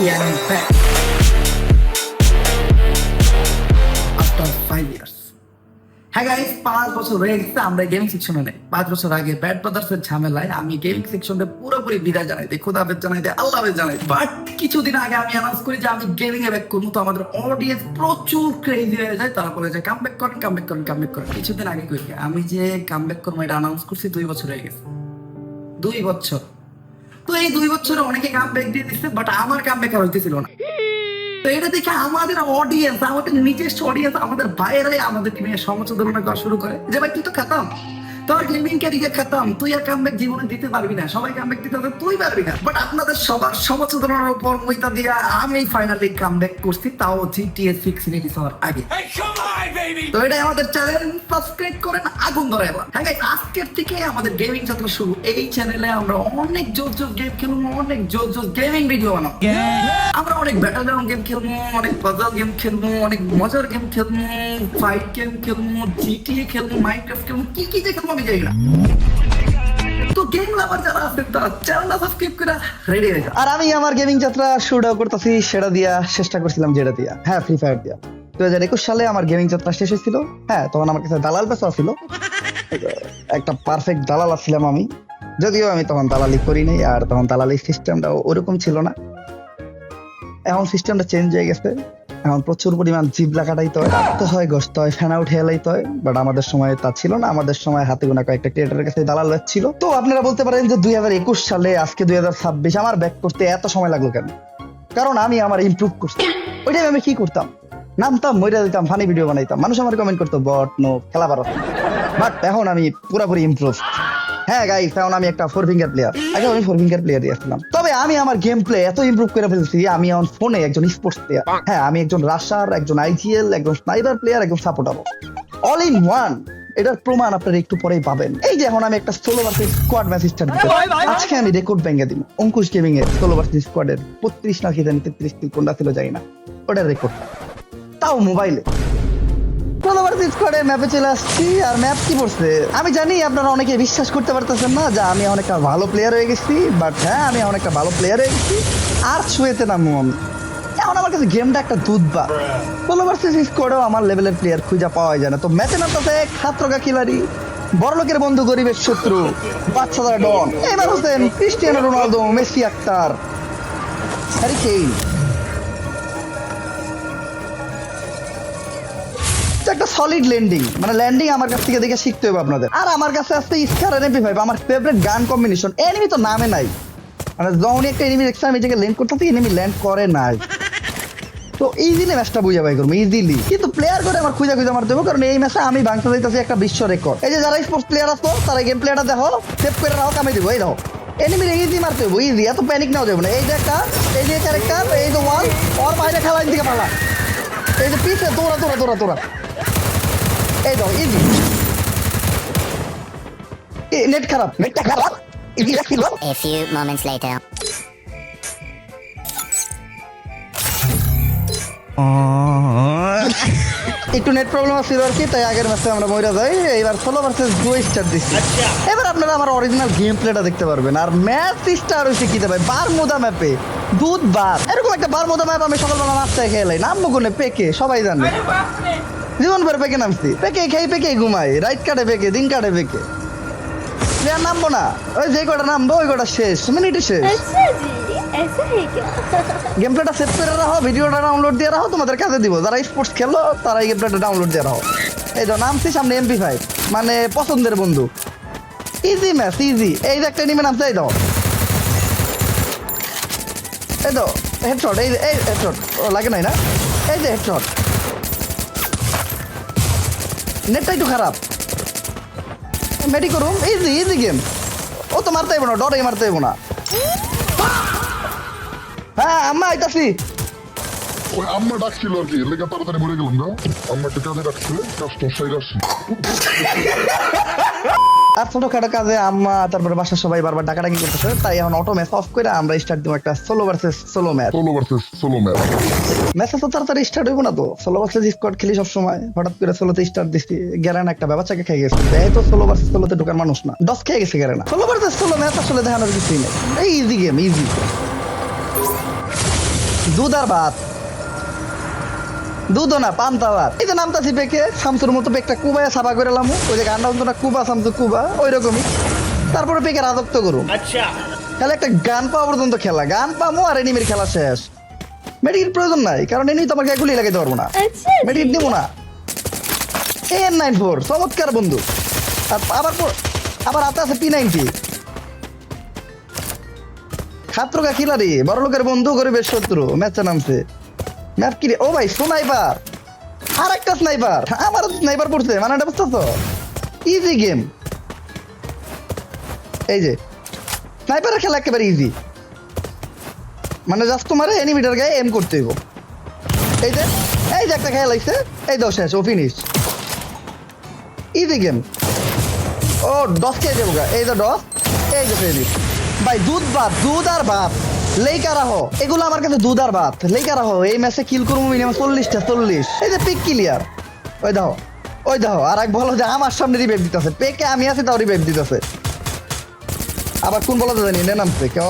am back after 5 years. হ্যাঁ guys, 5 বছর হয়ে গেছে আমরা গেমিং সেকশনে নেই। 5 বছর আগে ব্যাড ব্রাদার্সের ঝামেলায় আমি গেমিং সেকশনে পুরোপুরি বিদায় জানাই দিই, খোদা হাফেজ জানাই দিই, আল্লাহ হাফেজ জানাই। বাট কিছুদিন আগে আমি অ্যানাউন্স করি যে আমি গেমিং এ ব্যাক করবো। তো আমাদের অডিয়েন্স প্রচুর ক্রেজি হয়ে যায়, তারা বলে যে কামব্যাক করেন কামব্যাক করেন কামব্যাক করেন। কিছুদিন আগে করি আমি যে কামব্যাক করবো এটা অ্যানাউন্স করছি 2 বছর হয়ে গেছে। 2 বছর। তো এই 2 বছরে অনেকে কামব্যাক দিয়ে দিচ্ছে, বাট আমার কামব্যাক আর হইতেছিল না। তো এটা দেখে আমাদের অডিয়েন্স, আমাদের নিজস্ব অডিয়েন্স, আমাদের বাইরে আমাদের নিয়ে সমালোচনা করা শুরু করে যে ভাই তুই তো খাতাম, তোর গেমিং ক্যারিয়ার খাতাম, তুই আর কামব্যাক জীবনে দিতে পারবি না, সবাই কামব্যাক দিতে হবে, তুই পারবি না। বাট আপনাদের সবার সমালোচনার উপর মইতা দিয়া আমি ফাইনালি কামব্যাক করছি, তাও জিটিএ 6 রিলিজ হওয়ার আগে। তো এটাই আমাদের চ্যানেল, সাবস্ক্রাইব করেন, আগুন ধরে এবার। হ্যাঁ গাইস, আজকের থেকে আমাদের গেমিং যাত্রা শুরু। এই চ্যানেলে আমরা অনেক জোর গেম খেলবো, অনেক জোর গেমিং ভিডিও বানাবো। আমরা অনেক ব্যাটল গ্রাউন্ড গেম খেলবো, অনেক পাজল গেম খেলবো, অনেক মজার গেম খেলবো, ফাইট গেম খেলবো, জিটিএ খেলবো, মাইনক্রাফট খেলবো, কি কি যে খেলবো আমি জানি না। তো গেম লাভার যারা আছেন তারা চ্যানেলটা সাবস্ক্রাইব করে রেডি হয়ে যান। আর আমি আমার গেমিং যাত্রা শুরু করতেছি সেটা দিয়া, চেষ্টা করছিলাম যেটা দিয়া, হ্যাঁ, ফ্রি ফায়ার দিয়া। 2021 সালে আমার গেমিং যাত্রা শেষ হয়েছিল। হ্যাঁ, তখন আমার কাছে দালাল পেশা ছিল, একটা পারফেক্ট দালাল ছিলাম আমি। যদিও আমি তখন দালালি করি নাই, আর তখন দালালি সিস্টেমটা ওরকম ছিল না। এখন সিস্টেমটা চেঞ্জ হয়ে গেছে। এখন প্রচুর পরিমাণ জিবলা কাটাইতে হয়, কাটতে হয়, গসতে হয়, ফ্যান আউট হেলাইতে হয়। বাট আমাদের সময় তা ছিল না। আমাদের সময় হাতে গোনা কয়েকটা ক্রিয়েটরের কাছে দালাল ছিল। তো আপনারা বলতে পারেন যে 2021 সালে আজকে 2026 আমার ব্যাক করতে এত সময় লাগলো কেন? কারণ আমি আমার ইমপ্রুভ করছি। ওই টাইমে আমি কি করতাম? নামতাম, মইরা দিতাম, ফানি ভিডিও বানাইতাম, মানুষ আমার কমেন্ট করতো বট নো, খেলা পারো। বাট এখন আমি পুরোপুরি ইমপ্রুভ। হ্যাঁ গাইস, এখন আমি একটা 4 ফিঙ্গার প্লেয়ার। আগে আমি 4 ফিঙ্গার প্লেয়ারই আসলাম। তবে আমি আমার গেম প্লে এত ইমপ্রুভ করে ফেলছি, আমি এখন ফোনে একজন স্পোর্টস প্লেয়ার। হ্যাঁ, আমি একজন রাশার, একজন আইজিএল, একজন স্নাইপার প্লেয়ার, একজন সাপোর্টার, অল ইন ওয়ান। এটার প্রমাণ আপনারা একটু পরেই পাবেন। এই যে এখন আমি একটা solo versus squad match start দিতে, আজকে আমি রেকর্ড ভেঙে দিব। অঙ্কুশ গেমিং এর সোলো ভার্সেস স্কোয়াডের 32 না কি জানি 33 কিল কোনটা ছিল জানি না, ওটার রেকর্ড, তাও মোবাইলে। ম্যাপে চলে আসছি। আর ম্যাপ কি পড়ছে আমি জানি আপনারা অনেকে বিশ্বাস করতে পারতেছেন না যে আমি অনেকটা ভালো প্লেয়ার হয়ে গেছি। বাট হ্যাঁ, আমি অনেকটা ভালো প্লেয়ার হয়ে গেছি। আর ছুঁয়েতে নামবো আমি। এখন আমার কাছে গেমটা একটা দুধ বা সোলো ভার্সেস স্কোয়াডেও আমার লেভেলের প্লেয়ার খুঁজে পাওয়া যায় না। তো ম্যাচে নামতেছে খাত্রকা খিলাড়ি, বড় লোকের বন্ধু, গরিবের শত্রু, বাচ্চাদের ডন। এবার Hossain, Cristiano Ronaldo, Messi Akhtar, Harry Kane. একটা সলিড ল্যান্ডিং, মানে ল্যান্ডিং আমার কাছ থেকে দেখে শিখতে হবে আপনাদের। আর আমার কাছে আছে স্কার আর MP5, আমার ফেভারিট গান কম্বিনেশন। এনিমি তো নামে নাই, মানে যখন একটা এনিমি দেখছে আমি এটাকে ল্যান্ড করতে, এনিমি ল্যান্ড করে নাই। তো ইজিলি ম্যাচটা বুঝা পাই করবো ইজিলি। কিন্তু প্লেয়ার করে আমার খুঁজে মারতে হবে, কারণ এই ম্যাচে আমি ভাঙতে যাইতেছি একটা বিশ্ব রেকর্ড। এই যে যারা স্পোর্টস প্লেয়ার আছো তারা গেম প্লেয়ারটা দেখো, সেভ করে রাখো, কামে দিব। এই দেখো এনিমি ইজি মারতে হবে, ইজি, এত প্যানিক নাও যাবে না। এই যে একটা, এই যে ক্যারেক্টার, এই যে ওয়াল, ওর বাইরে খেলার দিকে পালা, এই যে পিছে তোরা তোরা তোরা তোরা, এই দাও ইজি। নেট খারাপ, নেটটা খারাপ। ইজি রাখিলো। A few moments later. একটু নেট প্রবলেম আছে আর কি, তাই আগের ম্যাচে আমরা মইরা যাই। এবার সোলো ভার্সেস ডুও স্টার দিচ্ছি। এবার আপনারা আমার অরিজিনাল গেম প্লেটা দেখতে পারবেন। আর ম্যাচ স্টার হইছে কি ভাই, বারমুদা ম্যাপে দুধ বার। এরকম একটা বারমুদা ম্যাপ আমি সকালবেলা নাস্তায় খেলাই, নামবো কোনে পেকে, সবাই জানে। জীবন ভরে পেকে নামছি, পেকে খাই, পেকে ঘুমাই, রাইট কাটে পেকে, দিন কাটে পেকে। আর নামবো না, ওই যে কটা নামবো ওই কটা শেষ, মিনিটই শেষ। ऐसा है क्या? গেম প্লেটা সেভ করে রাখো, ভিডিওটা ডাউনলোড দিয়ে রাখো, তোমাদের কাছে দিব। যারা স্পোর্টস খেলো তারা এই গেম প্লেটা ডাউনলোড দিয়ে রাখো। এই তো নামছি সামনে MP5, মানে পছন্দের বন্ধু। Easy match, easy. এই যে একটা এনিমি নামছে, এই দাও, এই দাও হেডশট, এই হেডশট। ও লাগে নাই না, এই যে হেডশট। নেটটা একটু খারাপ, মেডি করুম। Easy easy game. ও তো মারতে হইব না, ডরে মারতে হইব না। হ্যাঁ আম্মা আইতাছি। ওই আম্মা ডাকছিল আর কি, লেগে তাড়াতাড়ি মরে গেলাম না। আম্মা একটা কাজে ডাকছে, কাজটা সাইড আসছি। আর ছোটখাটো কাজে আম্মা, তারপরে বাসার সবাই বারবার ডাকাডাকি করতেছে, তাই এখন অটো ম্যাচ অফ করে আমরা স্টার্ট দিব একটা solo versus solo match. Solo versus solo match. ম্যাচে তো তাড়াতাড়ি স্টার্ট হইব না। তো সোলো ভার্সেস স্কোয়াড খেলি সবসময়, হঠাৎ করে সোলোতে স্টার্ট দিচ্ছি। গ্যারেন একটা বাচ্চাকে খেয়ে গেছে, এই তো সোলো ভার্সেস সোলোতে ঢোকার মানুষ না, ডস খেয়ে গেছে Garena. Solo versus solo match আসলে দেখানোর কিছুই নেই, এই ইজি গেম, ইজি। দুধ আর ভাত, দুধও না পান্তা ভাত। এই যে নামতাছি পেকে শামসুর মতো পেকটা কুবায় সাবা করে লামু, ওই যে গানটা হতো না কুবা শামসু কুবা, ওই রকমই। তারপরে পেকে রাজত্ব করুম। খেলা একটা গান পাওয়া পর্যন্ত খেলা, গান পামো আর এনিমির খেলা শেষ। মেডিকেট প্রয়োজন নাই, কারণ এনিমি তো আমার গায়ে গুলি লাগাইতে পারবো না, अच्छा মেডিকেট দিব না। AN94 চমৎকার বন্ধু। আর আবার হাতে আছে P90। খাত্রকা খিলাড়ি, বড় লোকের বন্ধু, গরিবের শত্রু। ম্যাচে নামছে, ম্যাপ কি রে? ও ভাই স্নাইপার, আর একটা স্নাইপার। আমার স্নাইপার পড়ছে, মানে এটা বুঝতেছ? Easy game. এই যে স্নাইপারের খেলা একেবারে ইজি, মানে জাস্ট তোমার এনিমিটার গায়ে এম করতে হইব। এই যে একটা খেলা লাগছে, এই দাও শেষ, ও ফিনিশ। Easy game. ও 10 খেয়ে দেবো গা, এই যে 10, এই যে ফিনিশ। ভাই দুধ ভাত, দুধ আর ভাত, লেইকা রাখো এগুলো আমার কাছে, দুধ আর ভাত লেইকা রাখো। এই ম্যাচে কিল করবো মিনিমাম 40টা 40। এই যে পিক ক্লিয়ার, ওই দাও ওই দাও। আর এক বলো যে আমার সামনে রিভাইভ দিতেছে, পেকে আমি আছি তাও রিভাইভ দিতেছে। আবার কোন বলো তো জানি, নামছে কি